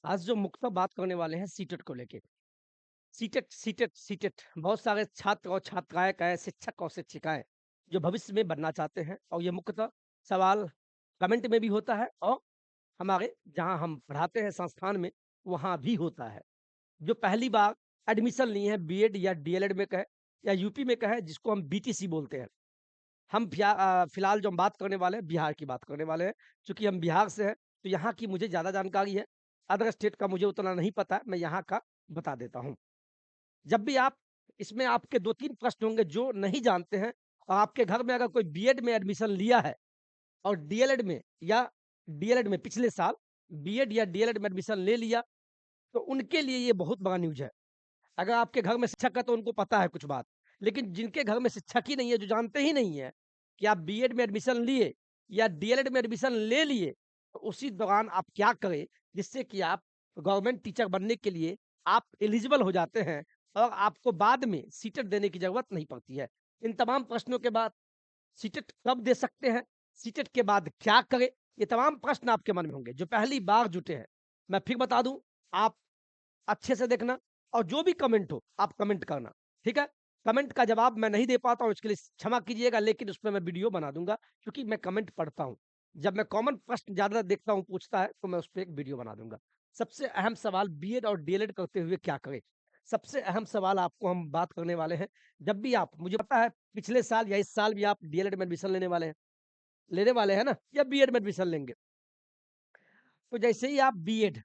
आज जो मुख्यतः बात करने वाले हैं सीटेट को लेके। सीटेट बहुत सारे छात्र और छात्राएँ कहें, शिक्षक और शिक्षिकाएँ जो भविष्य में बनना चाहते हैं और ये मुख्यतः सवाल कमेंट में भी होता है और हमारे जहाँ हम पढ़ाते हैं संस्थान में, वहाँ भी होता है। जो पहली बार एडमिशन लिए हैं बीएड या डीएलएड में कहें या यूपी में कहें जिसको हम बीटीसी बोलते हैं। हम फिलहाल जो हम बात करने वाले हैं, बिहार की बात करने वाले हैं। चूँकि हम बिहार से हैं, तो यहाँ की मुझे ज़्यादा जानकारी है। अदर स्टेट का मुझे उतना नहीं पता है, मैं यहाँ का बता देता हूँ। जब भी आप इसमें आपके 2-3 प्रश्न होंगे जो नहीं जानते हैं और आपके घर में अगर कोई बीएड में एडमिशन लिया है और डीएलएड में पिछले साल बीएड या डीएलएड में एडमिशन ले लिया, तो उनके लिए ये बहुत बड़ा न्यूज़ है। अगर आपके घर में शिक्षक है तो उनको पता है कुछ बात, लेकिन जिनके घर में शिक्षक ही नहीं है, जो जानते ही नहीं है कि आप बीएड में एडमिशन लिए या डीएलएड में एडमिशन ले लिए, तो उसी दौरान आप क्या करें जिससे कि आप गवर्नमेंट टीचर बनने के लिए आप एलिजिबल हो जाते हैं और आपको बाद में सीटेट देने की ज़रूरत नहीं पड़ती है। इन तमाम प्रश्नों के बाद सीटेट कब दे सकते हैं? सीटेट के बाद क्या करें? ये तमाम प्रश्न आपके मन में होंगे, जो पहली बार जुटे हैं। मैं फिर बता दूँ, आप अच्छे से देखना और जो भी कमेंट हो, आप कमेंट करना, ठीक है? कमेंट का जवाब मैं नहीं दे पाता हूँ, इसके लिए क्षमा कीजिएगा, लेकिन उसपे मैं वीडियो बना दूँगा, क्योंकि मैं कमेंट पढ़ता हूँ। जब मैं कॉमन प्रश्न ज़्यादा देखता हूँ, पूछता है, तो मैं उसपे एक वीडियो बना दूँगा। सबसे अहम सवाल बीएड और डीएलएड करते हुए क्या करें? सबसे अहम सवाल आपको हम बात करने वाले हैं, जब भी आप मुझे पता है पिछले साल या इस साल भी आप डीएलएड में एडमिशन लेने वाले हैं ना? या बीएड में एडमिशन लेंगे। तो जैसे ही आप बीएड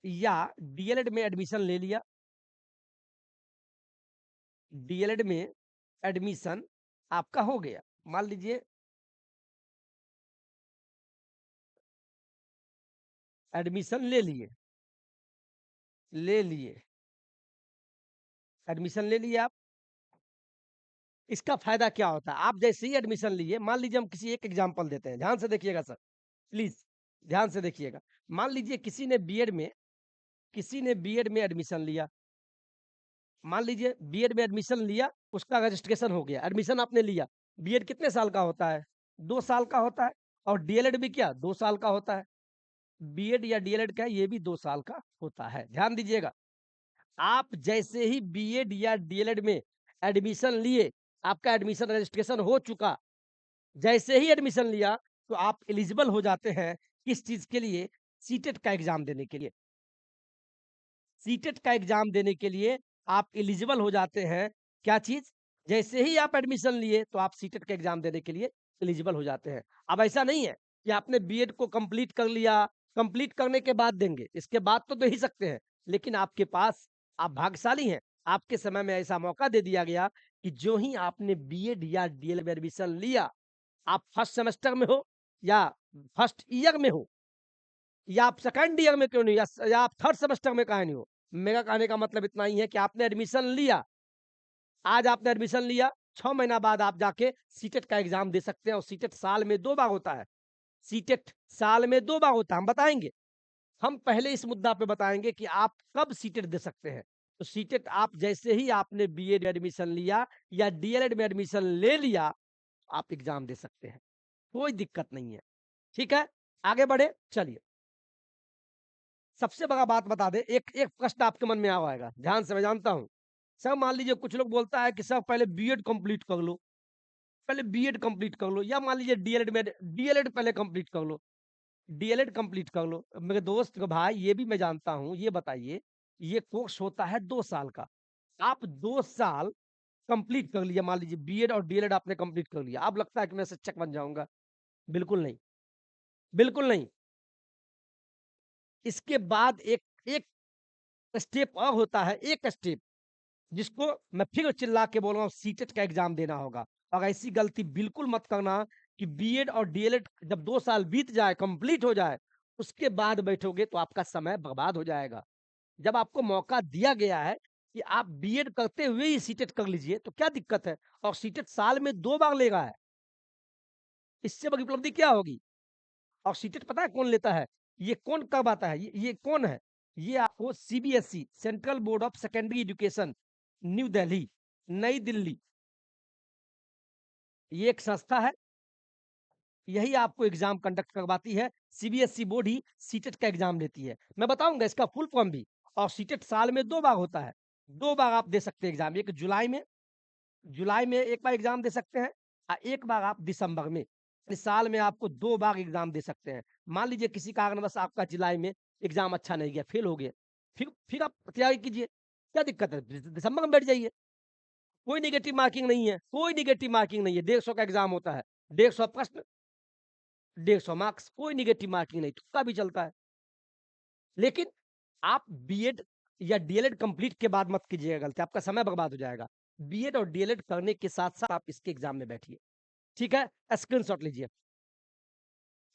या डीएलएड में एडमिशन ले लिया, डीएलएड में एडमिशन आपका हो गया। मान लीजिए एडमिशन ले लिए, एडमिशन ले लिए आप। इसका फ़ायदा क्या होता है? आप जैसे ही एडमिशन लिए, मान लीजिए हम किसी एक एग्ज़ाम्पल देते हैं, ध्यान से देखिएगा सर, प्लीज़ ध्यान से देखिएगा। मान लीजिए किसी ने बीएड में एडमिशन लिया। मान लीजिए बीएड में एडमिशन लिया, उसका रजिस्ट्रेशन हो गया, एडमिशन आपने लिया। बीएड कितने साल का होता है? 2 साल का होता है और डीएलएड भी क्या 2 साल का होता है। बीएड या डीएलएड का ये भी 2 साल का होता है। ध्यान दीजिएगा, आप जैसे ही बीएड या डीएलएड में एडमिशन लिए, आपका एडमिशन रजिस्ट्रेशन हो चुका। जैसे ही एडमिशन लिया, तो आप एलिजिबल हो जाते हैं किस चीज़ के लिए? सीटेट का एग्ज़ाम देने के लिए। सीटेट का एग्ज़ाम देने के लिए आप एलिजिबल हो जाते हैं, क्या चीज़? जैसे ही आप एडमिशन लिए, तो आप सीटेट का एग्ज़ाम देने के लिए एलिजिबल हो जाते हैं। अब ऐसा नहीं है कि आपने बीएड को कंप्लीट कर लिया, कंप्लीट करने के बाद देंगे, इसके बाद तो दे ही सकते हैं। लेकिन आपके पास आप भाग्यशाली हैं, आपके समय में ऐसा मौका दे दिया गया कि जो ही आपने बीएड या डीएलएड में एडमिशन लिया, आप फर्स्ट सेमेस्टर में हो या फर्स्ट ईयर में हो या आप सेकंड ईयर में क्यों नहीं या आप थर्ड सेमेस्टर में काहे नहीं हो। मेरा कहने का मतलब इतना ही है कि आपने एडमिशन लिया, आज आपने एडमिशन लिया, 6 महीना बाद आप जाके सीटेट का एग्ज़ाम दे सकते हैं और सीटेट साल में 2 बार होता है। सीटेट साल में 2 बार होता है, हम बताएँगे। हम पहले इस मुद्दा पे बताएँगे कि आप कब सीटेट दे सकते हैं। तो सीटेट आप जैसे ही आपने बीएड में एडमिशन लिया या डीएलएड में एडमिशन ले लिया, आप एग्ज़ाम दे सकते हैं। कोई दिक्कत नहीं है, ठीक है? आगे बढ़े, चलिए। सबसे बड़ा बात बता दें, एक एक प्रश्न आपके मन में आ आएगा, ध्यान से मैं जानता हूँ। सर मान लीजिए कुछ लोग बोलता है कि सर पहले बीएड कंप्लीट कर लो, पहले बीएड कंप्लीट कर लो या मान लीजिए डीएलएड पहले कंप्लीट कर लो, डीएलएड कंप्लीट कर लो। मेरे दोस्त का भाई ये भी मैं जानता हूँ, ये बताइए, ये कोर्स होता है 2 साल का। आप 2 साल कंप्लीट कर लिया, मान लीजिए बीएड और डीएलएड आपने कंप्लीट कर लिया। अब लगता है कि मैं शिक्षक बन जाऊँगा, बिल्कुल नहीं, बिल्कुल नहीं। इसके बाद एक एक स्टेप और होता है, एक स्टेप जिसको मैं फिर चिल्ला के बोल रहा हूँ, सीटेट का एग्ज़ाम देना होगा। और ऐसी गलती बिल्कुल मत करना कि बीएड और डीएलएड जब 2 साल बीत जाए, कंप्लीट हो जाए, उसके बाद बैठोगे तो आपका समय बर्बाद हो जाएगा। जब आपको मौका दिया गया है कि आप बीएड करते हुए ही सीटेट कर लीजिए, तो क्या दिक्कत है? और सीटेट साल में 2 बार ले रहा है, इससे बड़ी उपलब्धि क्या होगी? और सीटेट पता है कौन लेता है? ये कौन करवाता है? ये कौन है? ये आपको CBSE, central board of secondary education, new Delhi, नई दिल्ली, ये एक संस्था है, यही आपको एग्जाम कंडक्ट करवाती है। सीबीएसई बोर्ड ही सीटेट का एग्जाम लेती है। मैं बताऊंगा इसका फुल फॉर्म भी। और सीटेट साल में 2 बार होता है। 2 बार आप दे सकते हैं एग्जाम। एक जुलाई में एक बार एग्जाम दे सकते हैं और एक बार आप दिसंबर में। इस साल में आपको 2 बार एग्जाम दे सकते हैं। मान लीजिए किसी कारणवश आपका जुलाई में एग्जाम अच्छा नहीं गया, फेल हो गए, फिर आप तैयारी कीजिए। क्या दिक्कत है? दिसंबर में बैठ जाइए। कोई नेगेटिव मार्किंग नहीं है, कोई नेगेटिव मार्किंग नहीं है। 150 का एग्जाम होता है। 150 प्रश्न, 150 मार्क्स, कोई नेगेटिव मार्किंग नहीं, तुक्का भी चलता है। लेकिन आप बीएड या डीएलएड कंप्लीट के बाद मत कीजिएगा गलती, आपका समय बर्बाद हो जाएगा। बीएड और डीएलएड करने के साथ-साथ आप इसके एग्जाम में बैठिए। ठीक है? स्क्रीनशॉट लीजिए।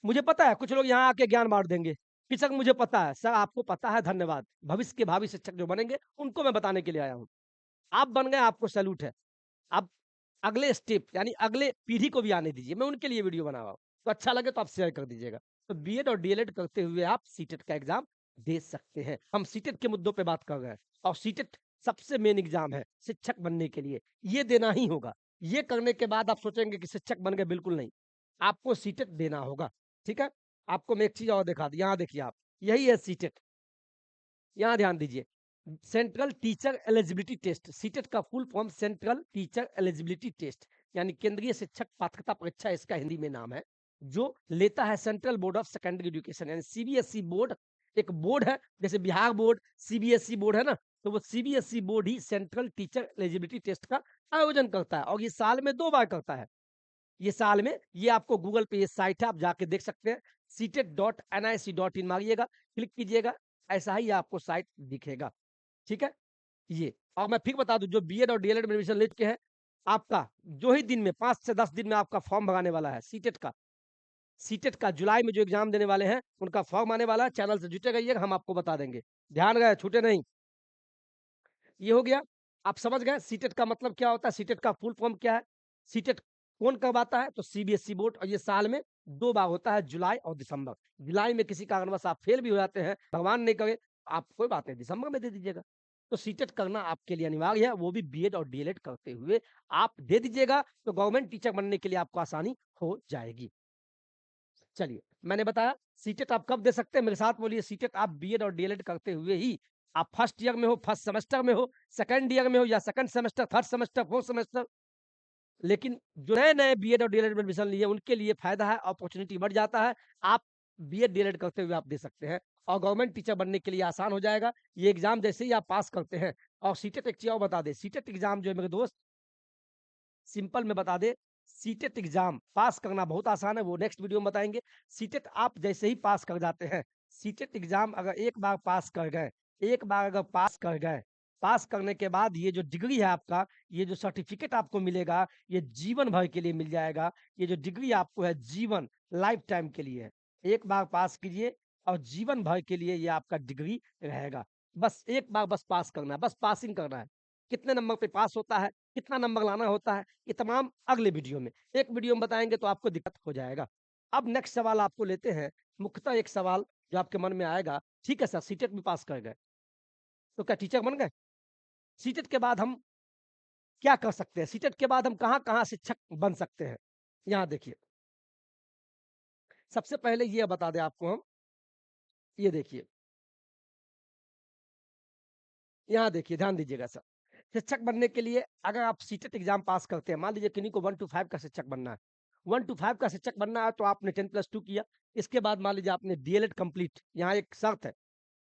मुझे पता है कुछ लोग यहाँ आके ज्ञान बाँट देंगे। कि सर मुझे पता है। सर आपको पता है, धन्यवाद। भविष्य के भावी शिक्षक जो बनेंगे, उनको मैं बताने के लिए आया हूँ। आप बन गए, आपको सैल्यूट है। अब अगले स्टेप यानी अगले पीढ़ी को भी आने दीजिए। मैं उनके लिए वीडियो बना रहा हूँ। तो अच्छा लगे तो आप शेयर कर दीजिएगा। तो बीएड और डीएलएड करते हुए आप सीटेट का एग्जाम दे सकते हैं। हम सीटेट के मुद्दों पे बात कर रहे हैं और सीटेट सबसे मेन एग्जाम है शिक्षक बनने के लिए। ये देना ही होगा। ये करने के बाद आप सोचेंगे कि शिक्षक बन गए, बिल्कुल नहीं। आपको सीटेट देना होगा। ठीक है? आपको मैं एक चीज़ और दिखा दूँ, यहाँ देखिए आप। यही है सीटेट। यहाँ ध्यान दीजिए। Central teacher eligibility test, CTET का full form central teacher eligibility test, यानी केंद्रीय शिक्षक पात्रता परीक्षा इसका हिंदी में नाम है, जो लेता है central board of secondary education यानी सीबीएसई बोर्ड। एक बोर्ड है, जैसे बिहार बोर्ड, सीबीएसई बोर्ड है ना, तो वो सीबीएसई बोर्ड ही सेंट्रल टीचर एलिजिबिलिटी टेस्ट का आयोजन करता है और ये साल में 2 बार करता है। ये साल में, ये आपको गूगल पे ये साइट है, आप जाके देख सकते हैं। सीटेट.nic.in मारिएगा, क्लिक कीजिएगा, ऐसा ही आपको साइट दिखेगा। ठीक है? ये। और मैं फिर बता दूँ, जो बीएड और डीएलएड में एडमिशन ले चुके हैं, आपका जो ही दिन में 5 से 10 दिन में आपका फॉर्म भराने वाला है सीटेट का। सीटेट का जुलाई में जो एग्ज़ाम देने वाले हैं, उनका फॉर्म आने वाला है। चैनल से जुटे रहिएगा, हम आपको बता देंगे। ध्यान रहे, छूटे नहीं। ये हो गया। आप समझ गए सीटेट का मतलब क्या होता है, सीटेट का फुल फॉर्म क्या है, सीटेट कौन करवाता है, तो सीबीएसई बोर्ड। और ये साल में 2 बार होता है, जुलाई और दिसंबर। जुलाई में किसी कारणवश आप फेल भी हो जाते हैं, भगवान नहीं करे, आप कोई बात नहीं, दिसंबर में दे दीजिएगा। तो सीटेट करना आपके लिए अनिवार्य है, वो भी बीएड और डीएलएड करते हुए आप दे दीजिएगा, तो गवर्नमेंट टीचर बनने के लिए आपको आसानी हो जाएगी। चलिए, मैंने बताया सीटेट आप कब दे सकते हैं, मेरे साथ बोलिए। सीटेट आप बीएड और डीएलएड करते हुए ही, आप फर्स्ट ईयर में हो, फर्स्ट सेमेस्टर में हो, सेकंड ईयर में हो या second semester, third semester, fourth semester. लेकिन जो नए-नए बीएड और डीएलएड में एडमिशन लिए, उनके लिए फ़ायदा है, अपॉर्च्युनिटी बढ़ जाता है। आप बीएड, डीएलएड करते हुए आप दे सकते हैं और गवर्नमेंट टीचर बनने के लिए आसान हो जाएगा। ये एग्ज़ाम जैसे ही आप पास करते हैं। और सीटेट एक चीज़ और बता दें, सीटेट एग्ज़ाम जो है मेरे दोस्त, सिंपल में बता दें, सीटेट एग्ज़ाम पास करना बहुत आसान है, वो नेक्स्ट वीडियो में बताएँगे। सीटेट आप जैसे ही पास कर जाते हैं, सीटेट एग्ज़ाम अगर एक बार पास कर गए, एक बार अगर पास कर गए, पास करने के बाद ये जो डिग्री है आपका, ये जो सर्टिफ़िकेट आपको मिलेगा, ये जीवन भर के लिए मिल जाएगा। ये जो डिग्री आपको है, जीवन, लाइफ़ टाइम के लिए है। एक बार पास कीजिए और जीवन भर के लिए ये आपका डिग्री रहेगा। बस एक बार बस पास करना है, बस पासिंग करना है। कितने नंबर पे पास होता है, कितना नंबर लाना होता है, ये तमाम अगले वीडियो में। एक वीडियो में बताएँगे तो आपको दिक्कत हो जाएगा। अब नेक्स्ट सवाल आपको लेते हैं, मुख्यतः एक सवाल जो आपके मन में आएगा, ठीक है सर सीटेट में पास कर गए, तो क्या टीचर बन गए? सीटेट के बाद हम क्या कर सकते हैं? सीटेट के बाद हम कहाँ-कहाँ शिक्षक बन सकते हैं? यहाँ देखिए, सबसे पहले ये बता दें आपको हम, ये देखिए, यहाँ देखिए, ध्यान दीजिएगा सर। शिक्षक बनने के लिए अगर आप सीटेट एग्ज़ाम पास करते हैं, मान लीजिए किन्हीं को 1 टू 5 का शिक्षक बनना है। 1 टू 5 का शिक्षक बनना है तो आपने 10 प्लस 2 किया। इसके बाद मान लीजिए आपने डीएलएड कंप्लीट, यहाँ एक शर्त है।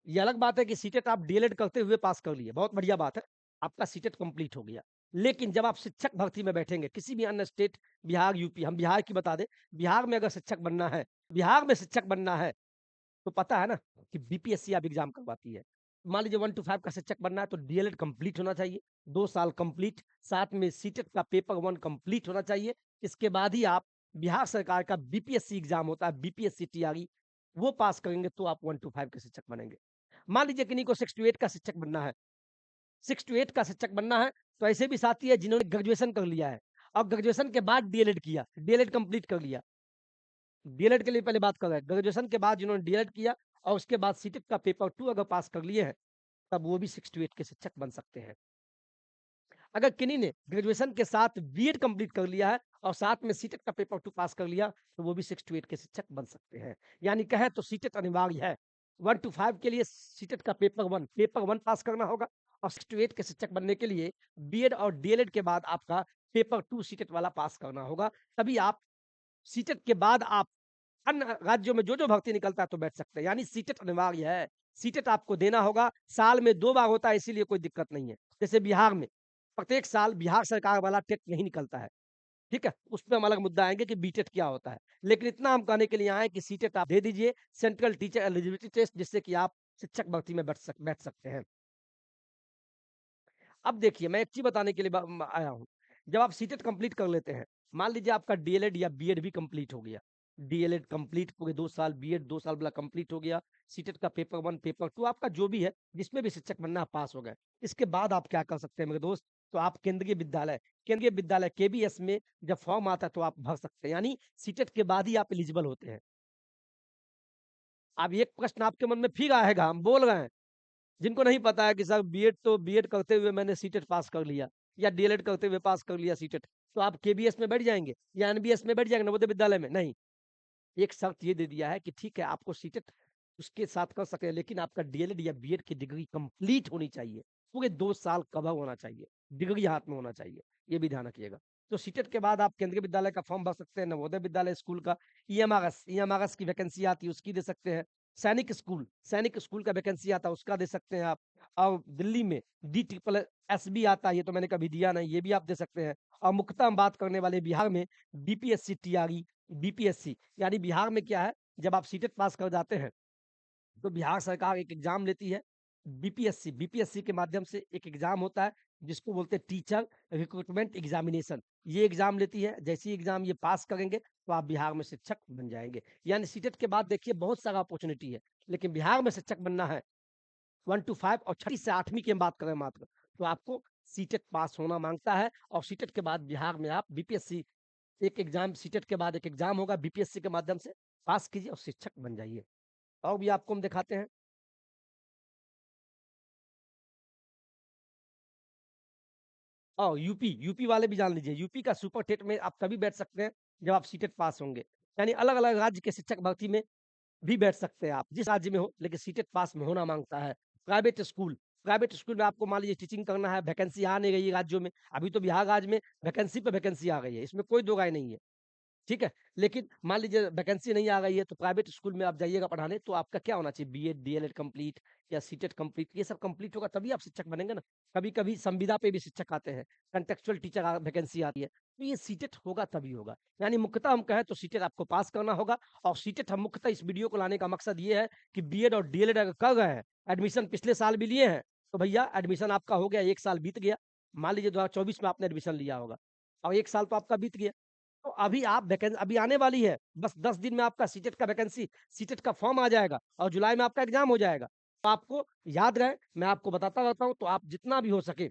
ये अलग बात है कि सीटेट आप डीएलएड करते हुए पास कर लिए, बहुत बढ़िया बात है। आपका सीटेट कंप्लीट हो गया। लेकिन जब आप शिक्षक भर्ती में बैठेंगे, किसी भी अन्य स्टेट, बिहार, यूपी, हम बिहार की बता दें, बिहार में अगर शिक्षक बनना है, बिहार में शिक्षक बनना है, तो पता है ना कि बीपीएससी आप एग्ज़ाम करवाती है। मान लीजिए 1 टू 5 का शिक्षक बनना है तो डीएलएड कंप्लीट होना चाहिए, 2 साल कंप्लीट, साथ में सीटेट का पेपर 1 कंप्लीट होना चाहिए। इसके बाद ही आप, बिहार सरकार का बीपीएससी एग्ज़ाम होता है, बीपीएससी टीआरई, वो पास करेंगे तो आप 1 टू 5 के शिक्षक बनेंगे। मान लीजिए किन्हीं को 6 टू 8 का शिक्षक बनना है, 6 टू 8 का शिक्षक बनना है, तो ऐसे भी साथी है जिन्होंने ग्रेजुएशन कर लिया है और ग्रेजुएशन के बाद डीएलएड किया, डीएलएड कंप्लीट कर लिया। डीएलएड के लिए पहले बात कर रहे हैं, ग्रेजुएशन के बाद जिन्होंने डीएलएड किया और उसके बाद सीटेट का पेपर 2 अगर पास कर लिए हैं, तब वो भी 6 टू 8 के शिक्षक बन सकते हैं। अगर किन्हीं ने ग्रेजुएशन के साथ बीएड कंप्लीट कर लिया है और साथ में सीटेट का पेपर 2 पास कर लिया, तो वो भी 6 टू 8 के शिक्षक बन सकते हैं। यानी कहें तो सीटेट अनिवार्य है। 1 टू 5 के लिए सीटेट का पेपर 1 पास करना होगा और 6 टू 8 के शिक्षक बनने के लिए बीएड और डीएलएड के बाद आपका पेपर 2 सीटेट वाला पास करना होगा। तभी आप सीटेट के बाद आप अन्य राज्यों में जो-जो भर्ती निकलता है तो बैठ सकते हैं। यानी सीटेट अनिवार्य है। सीटेट आपको देना होगा, साल में 2 बार होता है इसीलिए कोई दिक्कत नहीं है। जैसे बिहार में, प्रत्येक साल बिहार सरकार वाला टेट नहीं निकलता है, ठीक है? उसपे हम अलग मुद्दा आएँगे कि बीटेट क्या होता है। लेकिन इतना हम कहने के लिए आए हैं कि सीटेट आप दे दीजिए, सेंट्रल टीचर एलिजिबिलिटी टेस्ट जिससे कि आप शिक्षक भर्ती में बैठ सकते हैं। अब देखिए, मैं एक चीज़ बताने के लिए आया हूँ। जब आप सीटेट कंप्लीट कर लेते हैं, मान लीजिए आपका डीएलएड या बीएड भी कंप्लीट हो गया। डीएलएड कंप्लीट पूरे 2 साल, बीएड 2 साल वाला कंप्लीट हो गया। सीटेट का पेपर 1, पेपर 2 आपका जो भी है, जिसमें भी शिक्षक बनना है, आप पास हो गए। इसके बाद आप क्या कर सकते हैं मेरे दोस्त? तो आप केंद्रीय विद्यालय केवीएस में जब फॉर्म आता है तो आप भर सकते हैं। यानी सीटेट के बाद ही आप एलिजिबल होते हैं। अब एक प्रश्न आपके मन में फिर आएगा, हम बोल रहे हैं। जिनको नहीं पता है कि सर बीएड करते हुए मैंने सीटेट पास कर लिया या डीएलएड करते हुए पास कर लिया सीटेट, तो आप केबीएस में बैठ जाएँगे या एनबीएस में बैठ जाएँगे नवोदय विद्यालय में? नहीं, एक शर्त ये दे दिया है कि ठीक है आपको सीटेट उसके साथ कर सकते हैं लेकिन आपका डीएलएड या बीएड की डिग्री कंप्लीट होनी चाहिए। पूरे 2 साल कवर होना चाहिए, डिग्री हाथ में होना चाहिए, ये भी ध्यान रखिएगा। तो सीटेट के बाद आप केंद्रीय विद्यालय का फॉर्म भर सकते हैं, नवोदय विद्यालय स्कूल का ईएमआरएस की वैकेंसी आती है उसकी दे सकते हैं। सैनिक स्कूल का वैकेंसी आता है उसका दे सकते हैं आप। और दिल्ली में डी ट्रिपल एस भी आता है, ये तो मैंने कभी दिया नहीं, ये भी आप दे सकते हैं। और मुख्यतः हम बात करने वाले बिहार में बीपीएससी, टीआरई, बीपीएससी यानी बिहार में क्या है, जब आप सीटेट पास कर जाते हैं, तो बिहार सरकार एक एग्ज़ाम लेती है, बीपीएससी के माध्यम से एक एग्ज़ाम होता है, जिसको बोलते हैं टीचर रिक्रूटमेंट एग्ज़ामिनेशन। ये एग्ज़ाम लेती है, जैसे ही एग्ज़ाम ये पास करेंगे, तो आप बिहार में शिक्षक बन जाएँगे। यानी सीटेट के बाद देखिए बहुत सारा अपॉर्च्युनिटी है, लेकिन बिहार में शिक्षक बनना है 1 टू 5 और छठी से 8वीं की हम बात करें मात्र, तो आपको सीटेट पास होना माँगता है और सीटेट के बाद बिहार में आप बीपीएससी एक एग्ज़ाम सीटेट के बाद एक एग्ज़ाम होगा बीपीएससी के माध्यम से, पास कीजिए और शिक्षक बन जाइए। और भी आपको हम दिखाते हैं। यूपी वाले भी जान लीजिए, यूपी का सुपर टेट में आप तभी बैठ सकते हैं, जब आप सीटेट पास होंगे। यानी अलग-अलग राज्य के शिक्षक भर्ती में भी बैठ सकते हैं आप, जिस राज्य में हो, लेकिन सीटेट पास में होना माँगता है। प्राइवेट स्कूल में आपको मान लीजिए टीचिंग करना है, वैकेंसी आ नहीं रही है राज्यों में, अभी तो बिहार राज्य में वैकेंसी पे वैकेंसी आ गई है, इसमें कोई दो राय नहीं है। ठीक है? लेकिन मान लीजिए वैकेंसी नहीं आ रही है, तो प्राइवेट स्कूल में आप जाइएगा पढ़ाने, तो आपका क्या होना चाहिए? बीएड, डीएलएड कंप्लीट या सीटेट कंप्लीट, ये सब कंप्लीट होगा तभी आप शिक्षक बनेंगे ना। कभी-कभी संविदा पे भी शिक्षक आते हैं, कॉन्टेक्चुअल टीचर वैकेंसी आती है, तो ये सीटेट होगा तभी होगा। यानी मुख्यतः हम कहें तो सीटेट आपको पास करना होगा और सीटेट हम मुख्यतः इस वीडियो को लाने का मकसद ये है कि बीएड और डीएलएड अगर कर रहे हैं, एडमिशन पिछले साल भी लिए हैं, तो भैया एडमिशन आपका हो गया, 1 साल बीत गया। मान लीजिए 2024 में आपने एडमिशन लिया होगा और 1 साल तो आपका बीत गया। तो अभी आप अभी आने वाली है, बस 10 दिन में आपका सीटेट का फॉर्म आ जाएगा और जुलाई में आपका एग्ज़ाम हो जाएगा। तो आपको याद रहे, मैं आपको बताता रहता हूँ, तो आप जितना भी हो सके,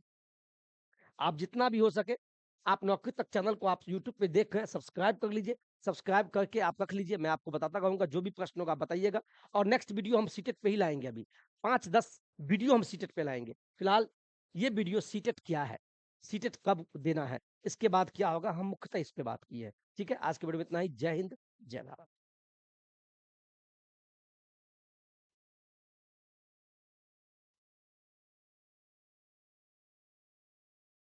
आप नौकरी तक चैनल को आप यूट्यूब पे देख रहे हैं, सब्सक्राइब कर लीजिए। सब्सक्राइब करके आप रख लीजिए, मैं आपको बताता रहूँगा, जो भी प्रश्न होगा आप बताइएगा और नेक्स्ट वीडियो हम सीटेट पे ही लाएँगे अभी। 5-10 वीडियो हम सीटेट पे लाएँगे। फिलहाल ये वीडियो सीटेट क्या है? सीटेट कब देना है? इसके बाद क्या होगा? हम मुख्यतः इस पे बात की है। ठीक है? आज की वीडियो में इतना ही। जय हिंद, जय भारत।